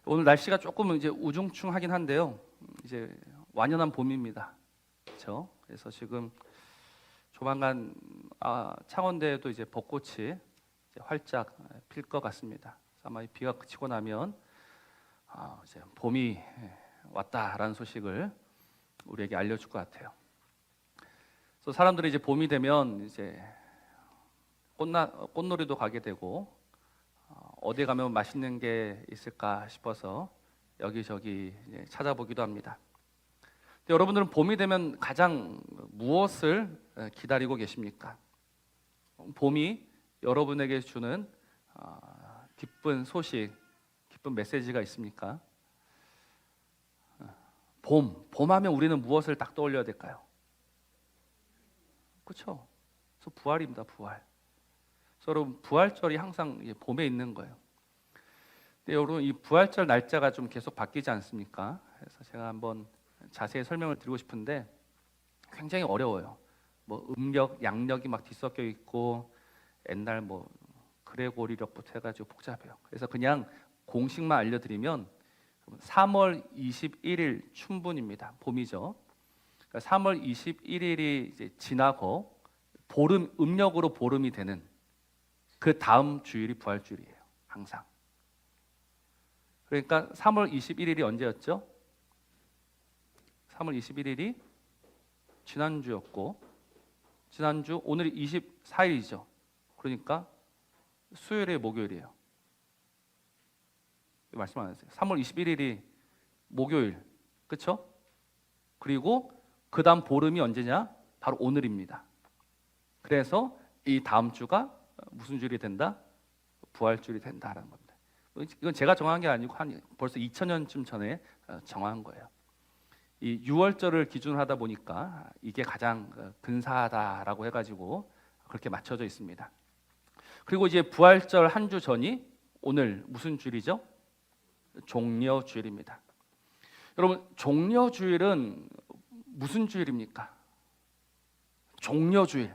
오늘 날씨가 조금 이제 우중충하긴 한데요. 이제 완연한 봄입니다. 그렇죠? 그래서 지금 조만간 창원대에도 이제 벚꽃이 이제 활짝 필 것 같습니다. 아마 이 비가 그치고 나면 이제 봄이 왔다라는 소식을 우리에게 알려줄 것 같아요. 그래서 사람들이 이제 봄이 되면 이제 꽃놀이도 가게 되고 어디 가면 맛있는 게 있을까 싶어서 여기저기 찾아보기도 합니다. 근데 여러분들은 봄이 되면 가장 무엇을 기다리고 계십니까? 봄이 여러분에게 주는 기쁜 소식, 기쁜 메시지가 있습니까? 봄하면 우리는 무엇을 딱 떠올려야 될까요? 그렇죠? 그래서 부활입니다, 부활. 여러분 부활절이 항상 봄에 있는 거예요. 근데 여러분 이 부활절 날짜가 좀 계속 바뀌지 않습니까? 그래서 제가 한번 자세히 설명을 드리고 싶은데 굉장히 어려워요. 뭐 음력, 양력이 막 뒤섞여 있고 옛날 뭐 그레고리력부터 해가지고 복잡해요. 그래서 그냥 공식만 알려드리면 3월 21일 춘분입니다. 봄이죠. 그러니까 3월 21일이 이제 지나고 보름, 음력으로 보름이 되는 그 다음 주일이 부활주일이에요. 항상. 그러니까 3월 21일이 언제였죠? 3월 21일이 지난주였고 지난주 오늘이 24일이죠. 그러니까 수요일에 목요일이에요. 말씀 안 하세요. 3월 21일이 목요일. 그렇죠? 그리고 그 다음 보름이 언제냐? 바로 오늘입니다. 그래서 이 다음 주가 무슨 주일이 된다? 부활주일이 된다라는 겁니다. 이건 제가 정한 게 아니고 벌써 2000년쯤 전에 정한 거예요. 이 6월절을 기준으로 하다 보니까 이게 가장 근사하다라고 해가지고 그렇게 맞춰져 있습니다. 그리고 이제 부활절 한 주 전이 오늘 무슨 주일이죠? 종려주일입니다. 여러분 종려주일은 무슨 주일입니까? 종려주일.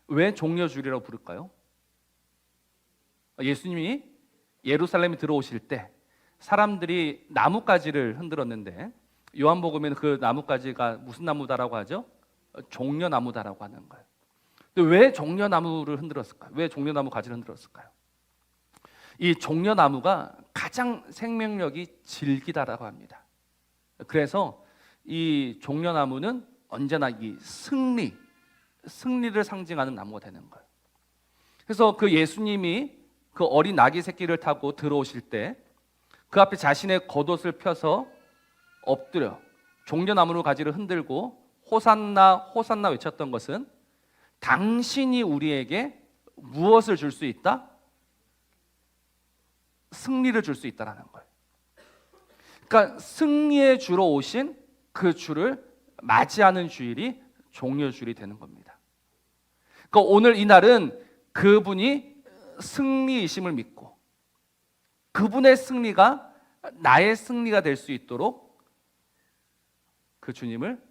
왜 종려주일이라고 부를까요? 예수님이 예루살렘에 들어오실 때 사람들이 나뭇가지를 흔들었는데 요한복음에는 그 나뭇가지가 무슨 나무다라고 하죠? 종려나무다라고 하는 거예요. 근데 왜 종려나무를 흔들었을까요? 왜 종려나무 가지를 흔들었을까요? 이 종려나무가 가장 생명력이 질기다라고 합니다. 그래서 이 종려나무는 언제나 이 승리를 상징하는 나무가 되는 거예요. 그래서 그 예수님이 그 어린 아기 새끼를 타고 들어오실 때 그 앞에 자신의 겉옷을 펴서 엎드려 종려나무 가지를 흔들고 호산나 호산나 외쳤던 것은 당신이 우리에게 무엇을 줄 수 있다? 승리를 줄 수 있다라는 거예요. 그러니까 승리의 주로 오신 그 주를 맞이하는 주일이 종려주일이 되는 겁니다. 그러니까 오늘 이 날은 그분이 승리이심을 믿고 그분의 승리가 나의 승리가 될 수 있도록 그 주님을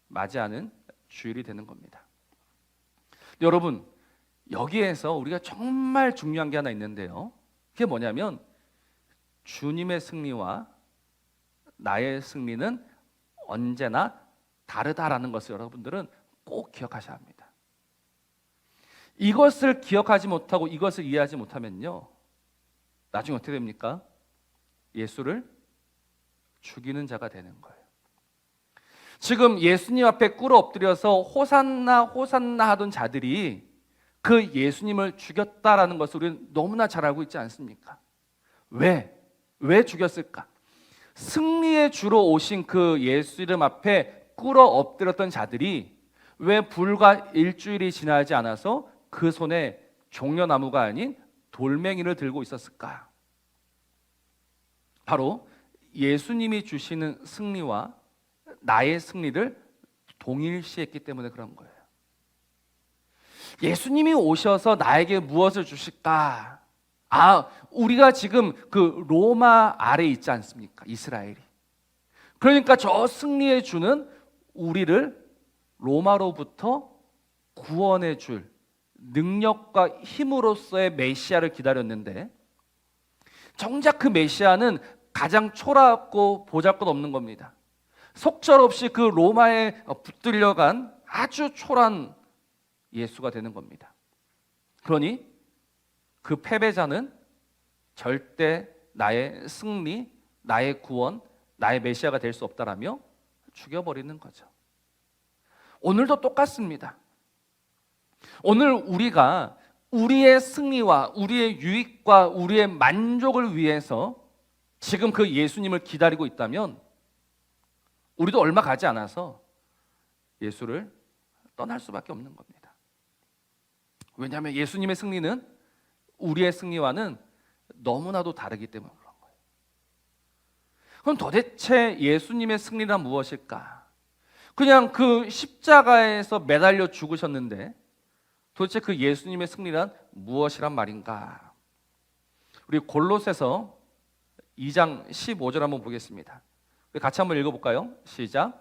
맞이하는 주일이 되는 겁니다. 여러분 여기에서 우리가 정말 중요한 게 하나 있는데요. 그게 뭐냐면 주님의 승리와 나의 승리는 언제나 다르다라는 것을 여러분들은 꼭 기억하셔야 합니다. 이것을 기억하지 못하고 이것을 이해하지 못하면요 나중에 어떻게 됩니까? 예수를 죽이는 자가 되는 거예요. 지금 예수님 앞에 꿇어 엎드려서 호산나 호산나 하던 자들이 그 예수님을 죽였다라는 것을 우리는 너무나 잘 알고 있지 않습니까? 왜 죽였을까? 승리의 주로 오신 그 예수 이름 앞에 꿇어 엎드렸던 자들이 왜 불과 일주일이 지나지 않아서 그 손에 종려나무가 아닌 돌멩이를 들고 있었을까? 바로 예수님이 주시는 승리와 나의 승리를 동일시했기 때문에 그런 거예요. 예수님이 오셔서 나에게 무엇을 주실까? 우리가 지금 그 로마 아래 있지 않습니까? 이스라엘이. 그러니까 저 승리의 주는 우리를 로마로부터 구원해 줄 능력과 힘으로서의 메시아를 기다렸는데 정작 그 메시아는 가장 초라하고 보잘것없는 겁니다. 속절없이 그 로마에 붙들려간 아주 초라한 예수가 되는 겁니다. 그러니 그 패배자는 절대 나의 승리, 나의 구원, 나의 메시아가 될 수 없다라며 죽여버리는 거죠. 오늘도 똑같습니다. 오늘 우리가 우리의 승리와 우리의 유익과 우리의 만족을 위해서 지금 그 예수님을 기다리고 있다면 우리도 얼마 가지 않아서 예수를 떠날 수밖에 없는 겁니다. 왜냐하면 예수님의 승리는 우리의 승리와는 너무나도 다르기 때문에 그런 거예요. 그럼 도대체 예수님의 승리란 무엇일까? 그냥 그 십자가에서 매달려 죽으셨는데 도대체 그 예수님의 승리란 무엇이란 말인가? 우리 골로새서 2장 15절 한번 보겠습니다. 같이 한번 읽어볼까요? 시작.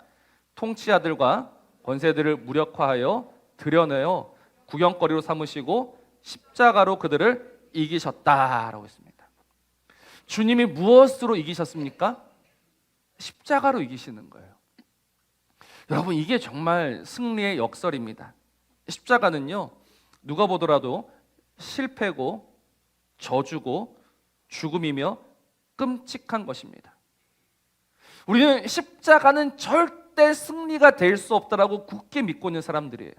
통치자들과 권세들을 무력화하여 드러내어 구경거리로 삼으시고 십자가로 그들을 이기셨다라고 했습니다. 주님이 무엇으로 이기셨습니까? 십자가로 이기시는 거예요. 여러분, 이게 정말 승리의 역설입니다. 십자가는요, 누가 보더라도 실패고 저주고 죽음이며 끔찍한 것입니다. 우리는 십자가는 절대 승리가 될 수 없다라고 굳게 믿고 있는 사람들이에요.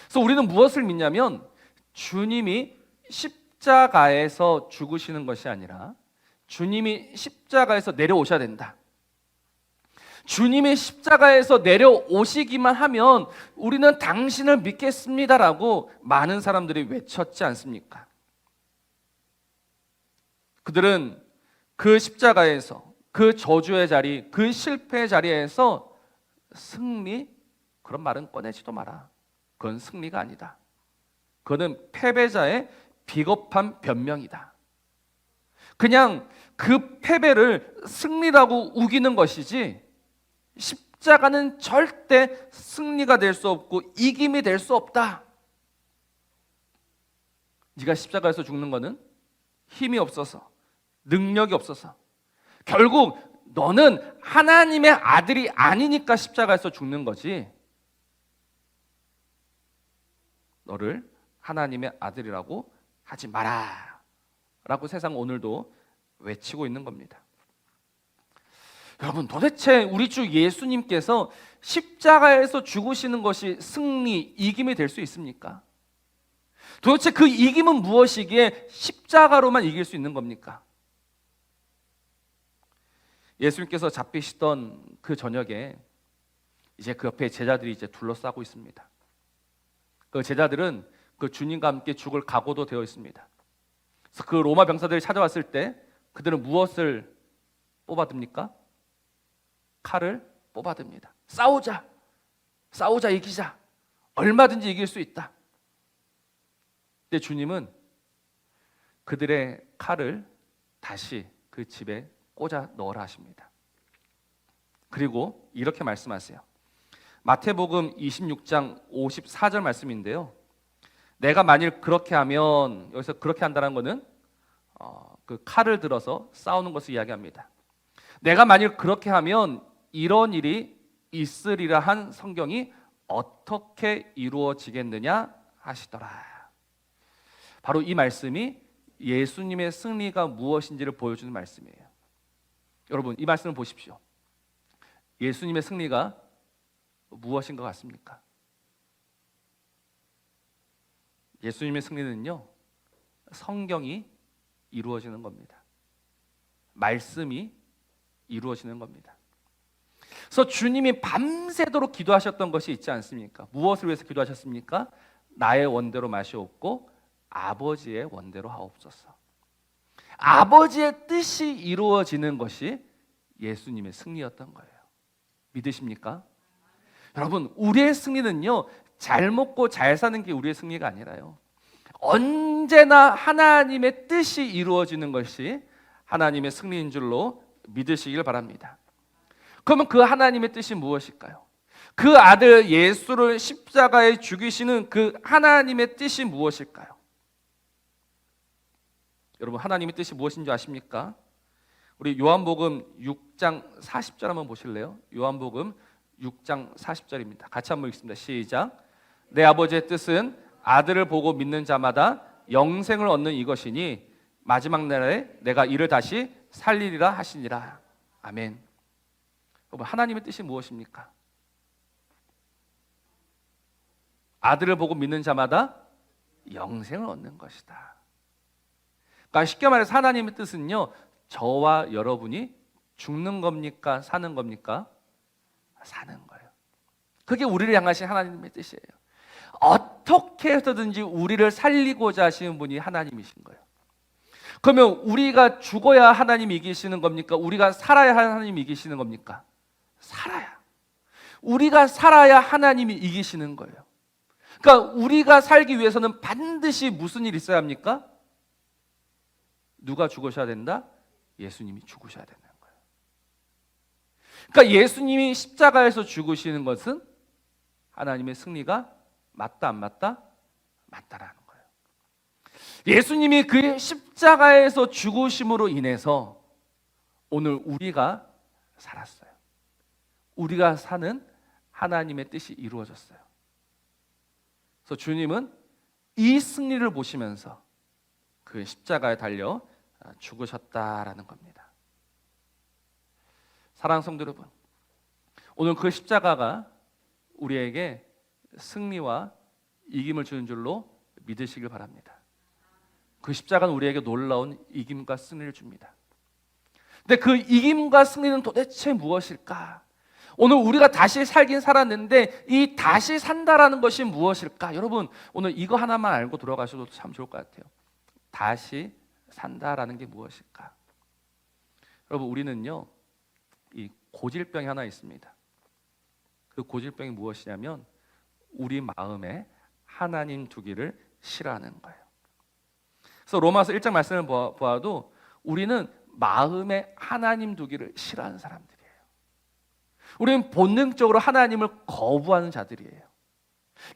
그래서 우리는 무엇을 믿냐면 주님이 십자가에서 죽으시는 것이 아니라 주님이 십자가에서 내려오셔야 된다. 주님이 십자가에서 내려오시기만 하면 우리는 당신을 믿겠습니다라고 많은 사람들이 외쳤지 않습니까? 그들은 그 십자가에서, 그 저주의 자리, 그 실패의 자리에서 승리, 그런 말은 꺼내지도 마라. 그건 승리가 아니다. 그거는 패배자의 비겁한 변명이다. 그냥 그 패배를 승리라고 우기는 것이지 십자가는 절대 승리가 될 수 없고 이김이 될 수 없다. 네가 십자가에서 죽는 것은 힘이 없어서, 능력이 없어서, 결국 너는 하나님의 아들이 아니니까 십자가에서 죽는 거지, 너를 하나님의 아들이라고 하지 마라 라고 세상 오늘도 외치고 있는 겁니다. 여러분, 도대체 우리 주 예수님께서 십자가에서 죽으시는 것이 승리, 이김이 될 수 있습니까? 도대체 그 이김은 무엇이기에 십자가로만 이길 수 있는 겁니까? 예수님께서 잡히시던 그 저녁에 이제 그 옆에 제자들이 이제 둘러싸고 있습니다. 그 제자들은 그 주님과 함께 죽을 각오도 되어 있습니다. 그래서 그 로마 병사들이 찾아왔을 때 그들은 무엇을 뽑아듭니까? 칼을 뽑아듭니다. 싸우자, 싸우자, 이기자, 얼마든지 이길 수 있다. 근데 주님은 그들의 칼을 다시 그 집에 꽂아 넣으라 하십니다. 그리고 이렇게 말씀하세요. 마태복음 26장 54절 말씀인데요, 내가 만일 그렇게 하면, 여기서 그렇게 한다는 것은 그 칼을 들어서 싸우는 것을 이야기합니다. 내가 만일 그렇게 하면 이런 일이 있으리라 한 성경이 어떻게 이루어지겠느냐 하시더라. 바로 이 말씀이 예수님의 승리가 무엇인지를 보여주는 말씀이에요. 여러분, 이 말씀을 보십시오. 예수님의 승리가 무엇인 것 같습니까? 예수님의 승리는요, 성경이 이루어지는 겁니다. 말씀이 이루어지는 겁니다. 그래서 주님이 밤새도록 기도하셨던 것이 있지 않습니까? 무엇을 위해서 기도하셨습니까? 나의 원대로 마시옵고 아버지의 원대로 하옵소서. 아버지의 뜻이 이루어지는 것이 예수님의 승리였던 거예요. 믿으십니까? 여러분, 우리의 승리는요, 잘 먹고 잘 사는 게 우리의 승리가 아니라요, 언제나 하나님의 뜻이 이루어지는 것이 하나님의 승리인 줄로 믿으시길 바랍니다. 그러면 그 하나님의 뜻이 무엇일까요? 그 아들 예수를 십자가에 죽이시는 그 하나님의 뜻이 무엇일까요? 여러분 하나님의 뜻이 무엇인지 아십니까? 우리 요한복음 6장 40절 한번 보실래요? 요한복음 6장 40절입니다. 같이 한번 읽습니다. 시작. 내 아버지의 뜻은 아들을 보고 믿는 자마다 영생을 얻는 이것이니 마지막 날에 내가 이를 다시 살리리라 하시니라. 아멘. 여러분 하나님의 뜻이 무엇입니까? 아들을 보고 믿는 자마다 영생을 얻는 것이다. 그러니까 쉽게 말해서 하나님의 뜻은요, 저와 여러분이 죽는 겁니까? 사는 겁니까? 사는 거예요. 그게 우리를 향하신 하나님의 뜻이에요. 어떻게 해서든지 우리를 살리고자 하시는 분이 하나님이신 거예요. 그러면 우리가 죽어야 하나님이 이기시는 겁니까? 우리가 살아야 하나님이 이기시는 겁니까? 살아야. 우리가 살아야 하나님이 이기시는 거예요. 그러니까 우리가 살기 위해서는 반드시 무슨 일이 있어야 합니까? 누가 죽으셔야 된다? 예수님이 죽으셔야 되는 거예요. 그러니까 예수님이 십자가에서 죽으시는 것은 하나님의 승리가 맞다 안 맞다? 맞다라는 거예요. 예수님이 그 십자가에서 죽으심으로 인해서 오늘 우리가 살았어요. 우리가 사는 하나님의 뜻이 이루어졌어요. 그래서 주님은 이 승리를 보시면서 그 십자가에 달려 죽으셨다라는 겁니다. 사랑하는 성도 여러분, 오늘 그 십자가가 우리에게 승리와 이김을 주는 줄로 믿으시길 바랍니다. 그 십자가는 우리에게 놀라운 이김과 승리를 줍니다. 근데 그 이김과 승리는 도대체 무엇일까? 오늘 우리가 다시 살긴 살았는데 이 다시 산다라는 것이 무엇일까? 여러분 오늘 이거 하나만 알고 돌아가셔도 참 좋을 것 같아요. 다시 산다라는 게 무엇일까? 여러분 우리는요, 이 고질병이 하나 있습니다. 그 고질병이 무엇이냐면 우리 마음에 하나님 두기를 싫어하는 거예요. 그래서 로마서 1장 말씀을 보아도 우리는 마음에 하나님 두기를 싫어하는 사람들이에요. 우리는 본능적으로 하나님을 거부하는 자들이에요.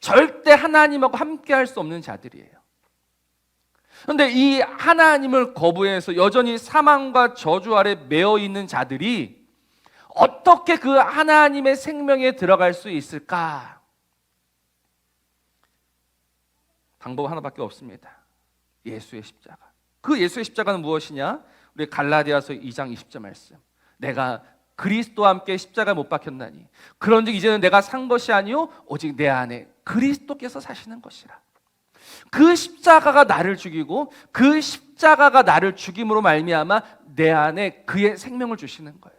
절대 하나님하고 함께 할 수 없는 자들이에요. 그런데 이 하나님을 거부해서 여전히 사망과 저주 아래 매여 있는 자들이 어떻게 그 하나님의 생명에 들어갈 수 있을까? 방법 하나밖에 없습니다. 예수의 십자가. 그 예수의 십자가는 무엇이냐? 우리 갈라디아서 2장 20절 말씀. 내가 그리스도와 함께 십자가에 못 박혔나니 그런즉 이제는 내가 산 것이 아니요 오직 내 안에 그리스도께서 사시는 것이라. 그 십자가가 나를 죽이고 그 십자가가 나를 죽임으로 말미암아 내 안에 그의 생명을 주시는 거예요.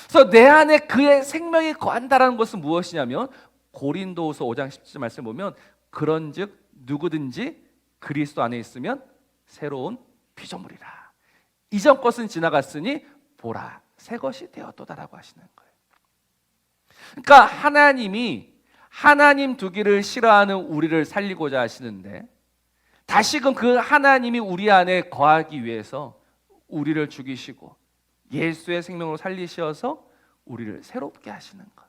그래서 내 안에 그의 생명이 거한다라는 것은 무엇이냐면 고린도후서 5장 17절 말씀 보면 그런즉 누구든지 그리스도 안에 있으면 새로운 피조물이라. 이전 것은 지나갔으니 보라 새 것이 되었도다라고 하시는 거예요. 그러니까 하나님이 하나님 두기를 싫어하는 우리를 살리고자 하시는데 다시금 그 하나님이 우리 안에 거하기 위해서 우리를 죽이시고 예수의 생명으로 살리셔서 우리를 새롭게 하시는 것.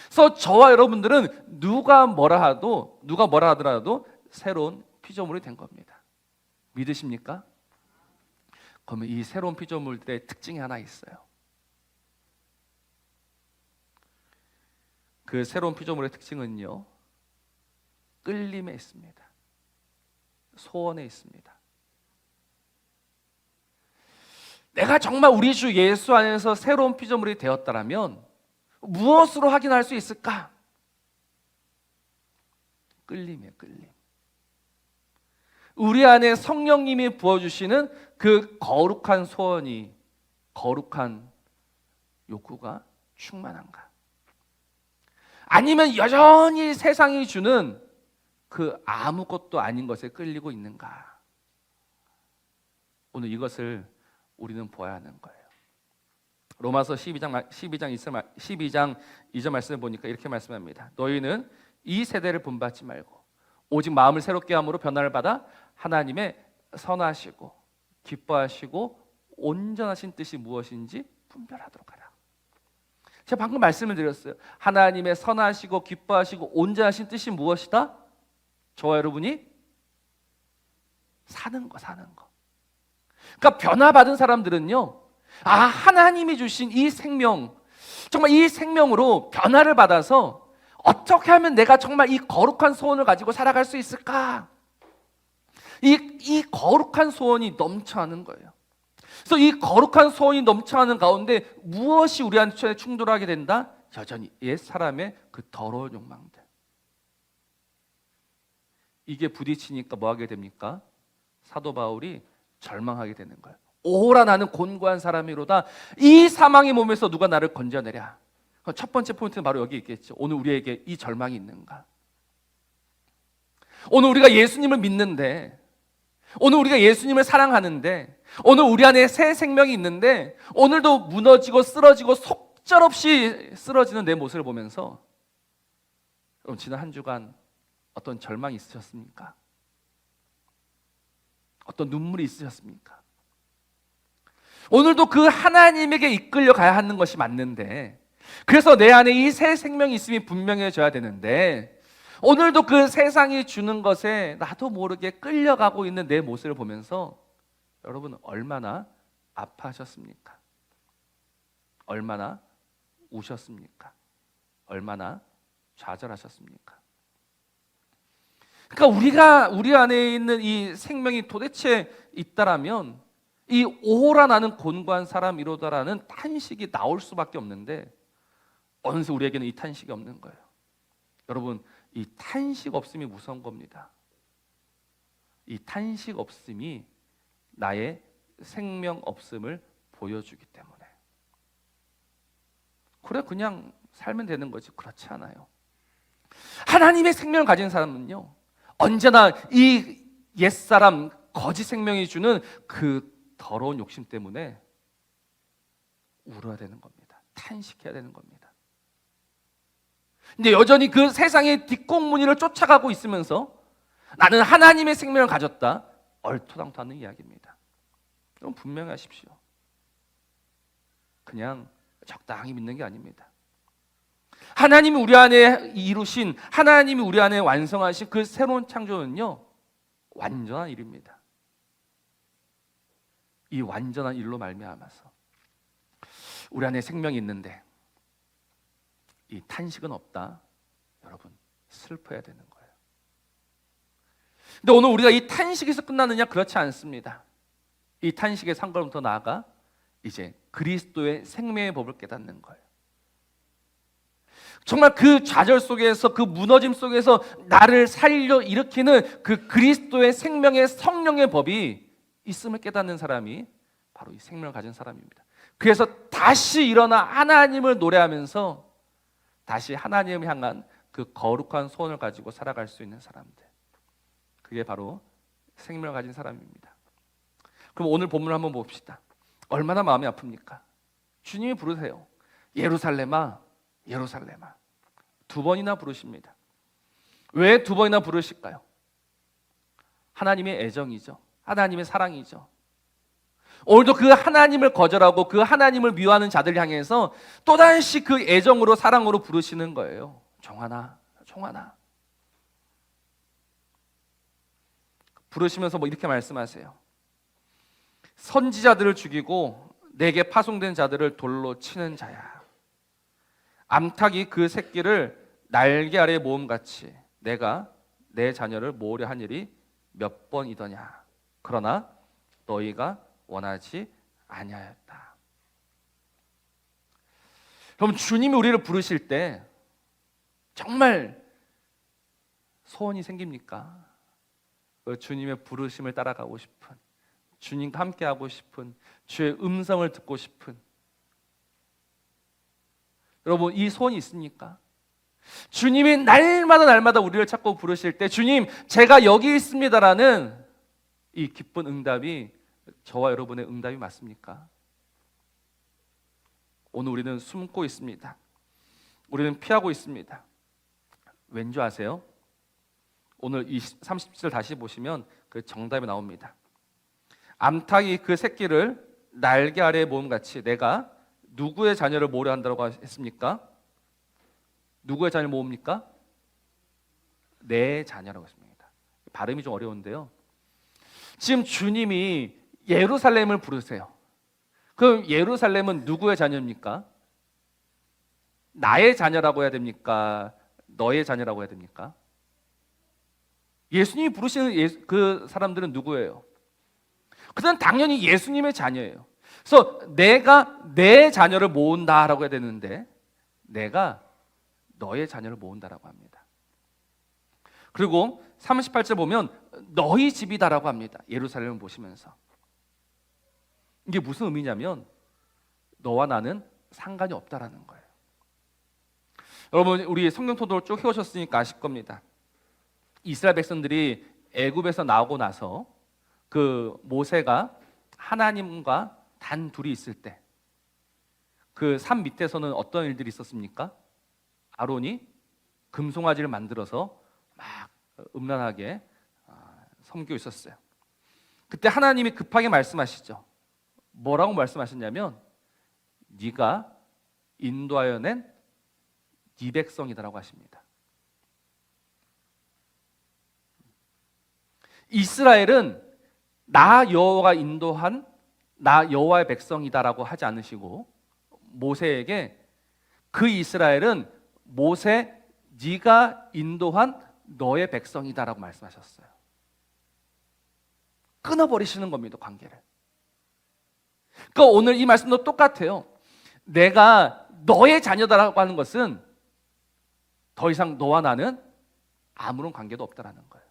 그래서 저와 여러분들은 누가 뭐라 하더라도 새로운 피조물이 된 겁니다. 믿으십니까? 그러면 이 새로운 피조물들의 특징이 하나 있어요. 그 새로운 피조물의 특징은요, 끌림에 있습니다. 소원에 있습니다. 내가 정말 우리 주 예수 안에서 새로운 피조물이 되었다면 무엇으로 확인할 수 있을까? 끌림이에요, 끌림. 우리 안에 성령님이 부어주시는 그 거룩한 소원이, 거룩한 욕구가 충만한가? 아니면 여전히 세상이 주는 그 아무것도 아닌 것에 끌리고 있는가? 오늘 이것을 우리는 보아야 하는 거예요. 로마서 12장 2절 말씀을 보니까 이렇게 말씀합니다. 너희는 이 세대를 본받지 말고 오직 마음을 새롭게 함으로 변화를 받아 하나님의 선하시고 기뻐하시고 온전하신 뜻이 무엇인지 분별하도록 하라. 제가 방금 말씀을 드렸어요. 하나님의 선하시고 기뻐하시고 온전하신 뜻이 무엇이다? 저와 여러분이 사는 거. 그러니까 변화받은 사람들은요, 하나님이 주신 이 생명, 정말 이 생명으로 변화를 받아서 어떻게 하면 내가 정말 이 거룩한 소원을 가지고 살아갈 수 있을까? 이 거룩한 소원이 넘쳐나는 거예요. 그래서 이 거룩한 소원이 넘쳐나는 가운데 무엇이 우리한테 충돌하게 된다? 여전히 옛 사람의 그 더러운 욕망들. 이게 부딪히니까 뭐 하게 됩니까? 사도 바울이 절망하게 되는 거예요. 오라 나는 곤고한 사람이로다. 이 사망의 몸에서 누가 나를 건져내랴. 첫 번째 포인트는 바로 여기 있겠죠. 오늘 우리에게 이 절망이 있는가? 오늘 우리가 예수님을 믿는데, 오늘 우리가 예수님을 사랑하는데, 오늘 우리 안에 새 생명이 있는데, 오늘도 무너지고 쓰러지고 속절없이 쓰러지는 내 모습을 보면서, 여러분 지난 한 주간 어떤 절망이 있으셨습니까? 어떤 눈물이 있으셨습니까? 오늘도 그 하나님에게 이끌려 가야 하는 것이 맞는데, 그래서 내 안에 이 새 생명이 있음이 분명해져야 되는데, 오늘도 그 세상이 주는 것에 나도 모르게 끌려가고 있는 내 모습을 보면서 여러분 얼마나 아파하셨습니까? 얼마나 우셨습니까? 얼마나 좌절하셨습니까? 그러니까 우리 안에 있는 이 생명이 도대체 있다라면 이 오호라 나는 곤고한 사람이로다라는 탄식이 나올 수밖에 없는데, 어느새 우리에게는 이 탄식이 없는 거예요. 여러분, 이 탄식 없음이 무서운 겁니다. 이 탄식 없음이 나의 생명 없음을 보여주기 때문에. 그래 그냥 살면 되는 거지. 그렇지 않아요. 하나님의 생명을 가진 사람은요, 언제나 이 옛사람 거짓 생명이 주는 그 더러운 욕심 때문에 울어야 되는 겁니다. 탄식해야 되는 겁니다. 근데 여전히 그 세상의 뒷공무니를 쫓아가고 있으면서 나는 하나님의 생명을 가졌다, 얼토당토하는 이야기입니다. 여러분 분명히 하십시오. 그냥 적당히 믿는 게 아닙니다. 하나님이 우리 안에 이루신, 하나님이 우리 안에 완성하신 그 새로운 창조는요, 완전한 일입니다. 이 완전한 일로 말미암아서 우리 안에 생명이 있는데 이 탄식은 없다. 여러분 슬퍼야 되는 거예요. 근데 오늘 우리가 이 탄식에서 끝나느냐? 그렇지 않습니다. 이 탄식의 상관은 더 나아가 이제 그리스도의 생명의 법을 깨닫는 거예요. 정말 그 좌절 속에서, 그 무너짐 속에서 나를 살려 일으키는 그 그리스도의 생명의 성령의 법이 있음을 깨닫는 사람이 바로 이 생명을 가진 사람입니다. 그래서 다시 일어나 하나님을 노래하면서 다시 하나님을 향한 그 거룩한 소원을 가지고 살아갈 수 있는 사람들, 그게 바로 생명을 가진 사람입니다. 그럼 오늘 본문을 한번 봅시다. 얼마나 마음이 아픕니까? 주님이 부르세요. 예루살렘아, 예루살렘아. 2번이나 부르십니다. 왜 2번이나 부르실까요? 하나님의 애정이죠. 하나님의 사랑이죠. 오늘도 그 하나님을 거절하고 그 하나님을 미워하는 자들 향해서 또다시 그 애정으로, 사랑으로 부르시는 거예요. 종하나, 종하나. 부르시면서 뭐 이렇게 말씀하세요. 선지자들을 죽이고 내게 파송된 자들을 돌로 치는 자야. 암탉이 그 새끼를 날개 아래 모음같이 내가 내 자녀를 모으려 한 일이 몇 번이더냐. 그러나 너희가 원하지 아니하였다. 그럼 주님이 우리를 부르실 때 정말 소원이 생깁니까? 주님의 부르심을 따라가고 싶은, 주님과 함께하고 싶은, 주의 음성을 듣고 싶은, 여러분 이 소원이 있습니까? 주님이 날마다 우리를 찾고 부르실 때 주님 제가 여기 있습니다라는 이 기쁜 응답이 저와 여러분의 응답이 맞습니까? 오늘 우리는 숨고 있습니다. 우리는 피하고 있습니다. 왠지 아세요? 오늘 30절 다시 보시면 그 정답이 나옵니다. 암탉이 그 새끼를 날개 아래에 모음같이 내가 누구의 자녀를 모으려 한다고 했습니까? 누구의 자녀를 모읍니까? 내 자녀라고 했습니다. 발음이 좀 어려운데요. 지금 주님이 예루살렘을 부르세요. 그럼 예루살렘은 누구의 자녀입니까? 나의 자녀라고 해야 됩니까? 너의 자녀라고 해야 됩니까? 예수님이 부르시는 그 사람들은 누구예요? 그들은 당연히 예수님의 자녀예요. 그래서 내가 내 자녀를 모은다라고 해야 되는데 내가 너의 자녀를 모은다라고 합니다. 그리고 38절 보면 너희 집이다라고 합니다. 예루살렘을 보시면서. 이게 무슨 의미냐면 너와 나는 상관이 없다라는 거예요. 여러분 우리 성경 토독을 쭉 해오셨으니까 아실 겁니다. 이스라엘 백성들이 애굽에서 나오고 나서 그 모세가 하나님과 단 둘이 있을 때 그 산 밑에서는 어떤 일들이 있었습니까? 아론이 금송아지를 만들어서 막 음란하게 섬기고 있었어요. 그때 하나님이 급하게 말씀하시죠. 뭐라고 말씀하셨냐면 네가 인도하여 낸 네 백성이다라고 하십니다. 이스라엘은 나 여호와가 인도한 나 여호와의 백성이다라고 하지 않으시고 모세에게 그 이스라엘은 모세 네가 인도한 너의 백성이다라고 말씀하셨어요. 끊어버리시는 겁니다, 관계를. 그러니까 오늘 이 말씀도 똑같아요. 내가 너의 자녀다라고 하는 것은 더 이상 너와 나는 아무런 관계도 없다라는 거예요.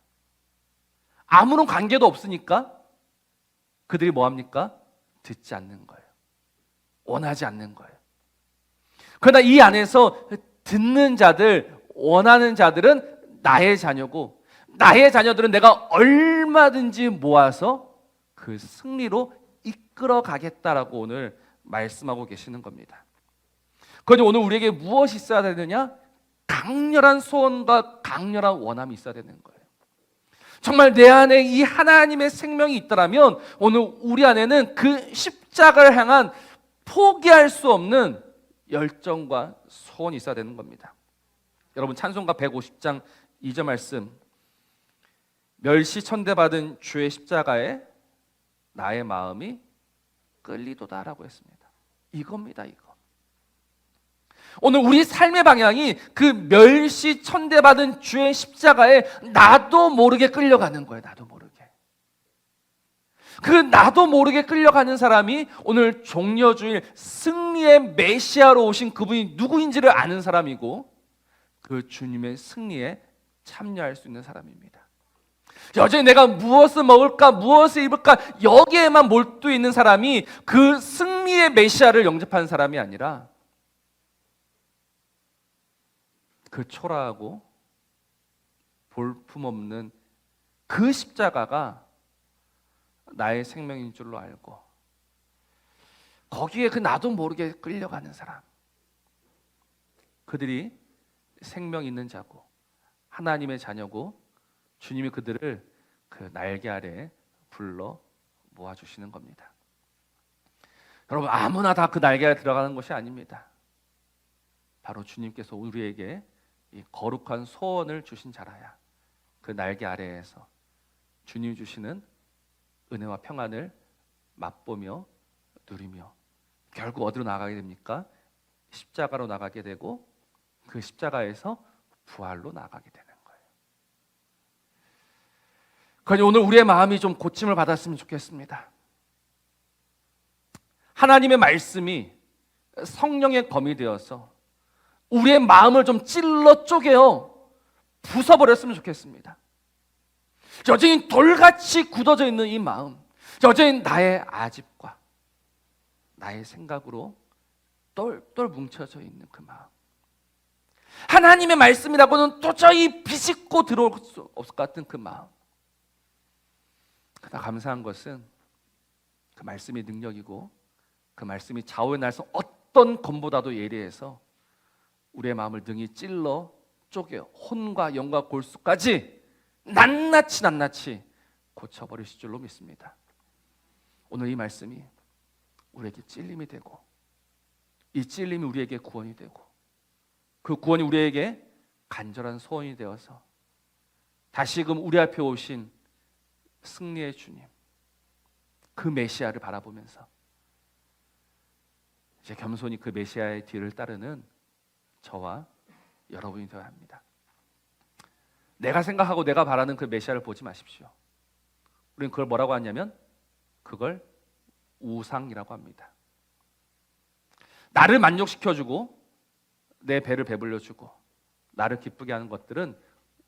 아무런 관계도 없으니까 그들이 뭐합니까? 듣지 않는 거예요. 원하지 않는 거예요. 그러나 이 안에서 듣는 자들, 원하는 자들은 나의 자녀고 나의 자녀들은 내가 얼마든지 모아서 그 승리로 이끌어 가겠다라고 오늘 말씀하고 계시는 겁니다. 그런데 오늘 우리에게 무엇이 있어야 되느냐? 강렬한 소원과 강렬한 원함이 있어야 되는 거예요. 정말 내 안에 이 하나님의 생명이 있다면 오늘 우리 안에는 그 십자가를 향한 포기할 수 없는 열정과 소원이 있어야 되는 겁니다. 여러분 찬송가 150장 2절 말씀, 멸시 천대받은 주의 십자가에 나의 마음이 끌리도다라고 했습니다. 이겁니다, 이거. 오늘 우리 삶의 방향이 그 멸시 천대받은 주의 십자가에 나도 모르게 끌려가는 거예요. 나도 모르게. 그 나도 모르게 끌려가는 사람이 오늘 종려주일 승리의 메시아로 오신 그분이 누구인지를 아는 사람이고 그 주님의 승리에 참여할 수 있는 사람입니다. 여전히 내가 무엇을 먹을까, 무엇을 입을까 여기에만 몰두해 있는 사람이 그 승리의 메시아를 영접한 사람이 아니라 그 초라하고 볼품없는 그 십자가가 나의 생명인 줄로 알고 거기에 그 나도 모르게 끌려가는 사람, 그들이 생명 있는 자고 하나님의 자녀고 주님이 그들을 그 날개 아래 불러 모아주시는 겁니다. 여러분 아무나 다 그 날개 아래 들어가는 것이 아닙니다. 바로 주님께서 우리에게 이 거룩한 소원을 주신 자라야 그 날개 아래에서 주님이 주시는 은혜와 평안을 맛보며 누리며 결국 어디로 나가게 됩니까? 십자가로 나가게 되고 그 십자가에서 부활로 나가게 되는 거예요. 그러니 오늘 우리의 마음이 좀 고침을 받았으면 좋겠습니다. 하나님의 말씀이 성령의 검이 되어서 우리의 마음을 좀 찔러 쪼개어 부숴버렸으면 좋겠습니다. 여전히 돌같이 굳어져 있는 이 마음, 여전히 나의 아집과 나의 생각으로 똘똘 뭉쳐져 있는 그 마음, 하나님의 말씀이라고는 도저히 비집고 들어올 수 없을 것 같은 그 마음. 그러나 감사한 것은 그 말씀이 능력이고 그 말씀이 좌우의 날선 어떤 검보다도 예리해서 우리의 마음을 등이 찔러 쪼개 혼과 영과 골수까지 낱낱이 고쳐버리실 줄로 믿습니다. 오늘 이 말씀이 우리에게 찔림이 되고 이 찔림이 우리에게 구원이 되고 그 구원이 우리에게 간절한 소원이 되어서 다시금 우리 앞에 오신 승리의 주님, 그 메시아를 바라보면서 이제 겸손히 그 메시아의 뒤를 따르는 저와 여러분이 되어야 합니다. 내가 생각하고 내가 바라는 그 메시아를 보지 마십시오. 우리는 그걸 뭐라고 하냐면 그걸 우상이라고 합니다. 나를 만족시켜주고 내 배를 배불려주고 나를 기쁘게 하는 것들은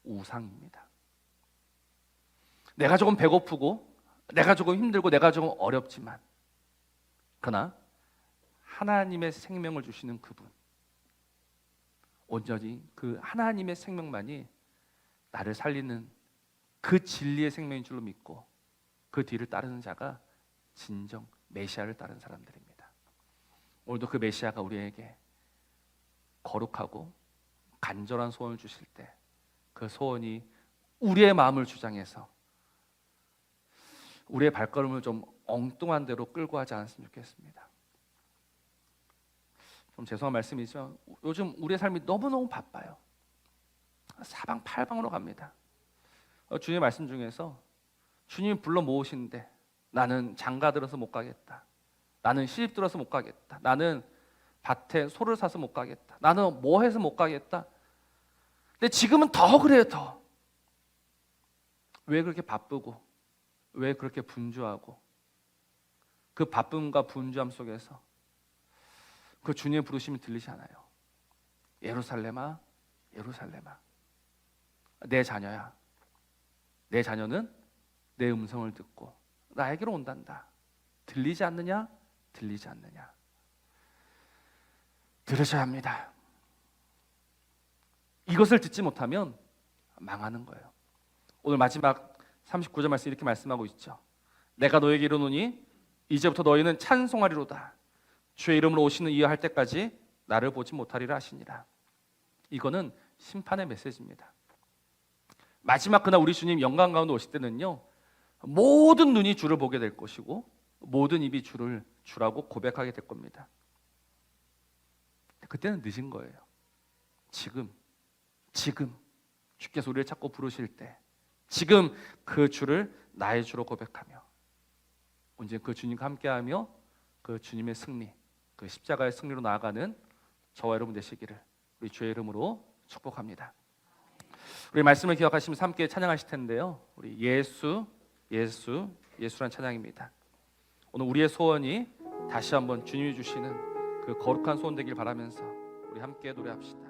우상입니다. 내가 조금 배고프고 내가 조금 힘들고 내가 조금 어렵지만 그러나 하나님의 생명을 주시는 그분, 온전히 그 하나님의 생명만이 나를 살리는 그 진리의 생명인 줄로 믿고 그 뒤를 따르는 자가 진정 메시아를 따르는 사람들입니다. 오늘도 그 메시아가 우리에게 거룩하고 간절한 소원을 주실 때 그 소원이 우리의 마음을 주장해서 우리의 발걸음을 좀 엉뚱한 데로 끌고 하지 않았으면 좋겠습니다. 좀 죄송한 말씀이죠. 요즘 우리의 삶이 너무너무 바빠요. 사방팔방으로 갑니다. 주님의 말씀 중에서 주님이 불러 모으시는데 나는 장가 들어서 못 가겠다. 나는 시집 들어서 못 가겠다. 나는 밭에 소를 사서 못 가겠다. 나는 뭐 해서 못 가겠다. 근데 지금은 더 그래요. 더. 왜 그렇게 바쁘고 왜 그렇게 분주하고 그 바쁨과 분주함 속에서 그 주님의 부르심이 들리지 않아요. 예루살렘아, 예루살렘아, 내 자녀야, 내 자녀는 내 음성을 듣고 나에게로 온단다. 들리지 않느냐? 들리지 않느냐? 들으셔야 합니다. 이것을 듣지 못하면 망하는 거예요. 오늘 마지막 39절 말씀 이렇게 말씀하고 있죠. 내가 너에게 이르노니 이제부터 너희는 찬송하리로다. 주의 이름으로 오시는 이여 할 때까지 나를 보지 못하리라 하시니라. 이거는 심판의 메시지입니다. 마지막 그날 우리 주님 영광 가운데 오실 때는요, 모든 눈이 주를 보게 될 것이고 모든 입이 주라고 고백하게 될 겁니다. 그때는 늦은 거예요. 지금 주께서 우리를 찾고 부르실 때 지금 그 주를 나의 주로 고백하며 언제 그 주님과 함께하며 그 주님의 승리, 그 십자가의 승리로 나아가는 저와 여러분 되시기를 우리 주의 이름으로 축복합니다. 우리 말씀을 기억하시면서 함께 찬양하실 텐데요, 우리 예수란 찬양입니다. 오늘 우리의 소원이 다시 한번 주님이 주시는 그 거룩한 소원 되길 바라면서 우리 함께 노래합시다.